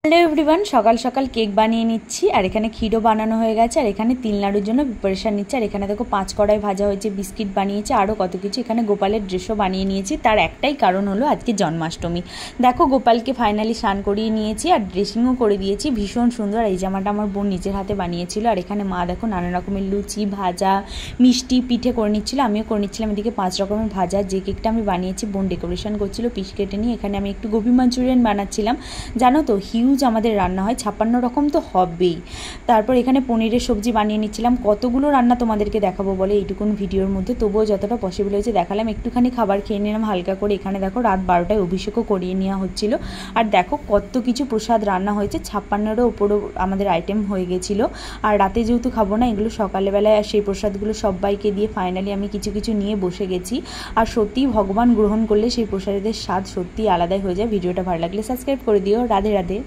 Hello everyone, সকাল সকাল cake বানিয়ে নিচ্ছি আর এখানে ক্ষীরও বানানো হয়ে গেছে আর এখানে 3 নাড়ুর জন্য প্রিপারেশান নিচ্ছি। আর এখানে দেখো 5 কড়াই ভাজা হয়েছে, বিস্কিট বানিয়েছে, আরও কত কিছু। এখানে গোপালের ড্রেসও বানিয়ে নিয়েছি, তার একটাই কারণ হলো আজকে জন্মাষ্টমী। দেখো গোপালকে ফাইনালি স্নান করিয়ে নিয়েছি আর ড্রেসিংও করে দিয়েছি, ভীষণ সুন্দর। এই জামাটা আমার বোন নিজের হাতে বানিয়েছিল। আর এখানে মা দেখো নানা রকমের লুচি, ভাজা, মিষ্টি, পিঠে করে নিচ্ছিল, আমিও করে নিচ্ছিলাম। এদিকে 5 রকমের ভাজা, যে কেকটা আমি বানিয়েছি বোন ডেকোরেশন করছিল পিস কেটে নিয়ে। এখানে আমি একটু গোবি মাঞ্চুরিয়ান বানাচ্ছিলাম। জানো তো হিউজ আমাদের রান্না হয়, 56 রকম তো হবেই। তারপর এখানে পনিরের সবজি বানিয়ে নিচ্ছিলাম। কতগুলো রান্না তোমাদেরকে দেখাবো বলে এইটুকুন ভিডিওর মধ্যে, তবুও যতটা পসিবল হয়েছে দেখালাম। একটুখানি খাবার খেয়ে নিলাম হালকা করে। এখানে দেখো রাত 12টায় অভিষেকও করিয়ে নেওয়া হচ্ছিল। আর দেখো কত কিছু প্রসাদ রান্না হয়েছে, 56-এরও উপরও আমাদের আইটেম হয়ে গেছিলো। আর রাতে যেহেতু খাবো না, এগুলো সকালবেলায় সেই প্রসাদগুলো সবাইকে দিয়ে ফাইনালি আমি কিছু কিছু নিয়ে বসে গেছি। আর সত্যিই ভগবান গ্রহণ করলে সেই প্রসাদের স্বাদ সত্যিই আলাদাই হয়ে যায়। ভিডিওটা ভালো লাগলে সাবস্ক্রাইব করে দিও। রাধে রাধে।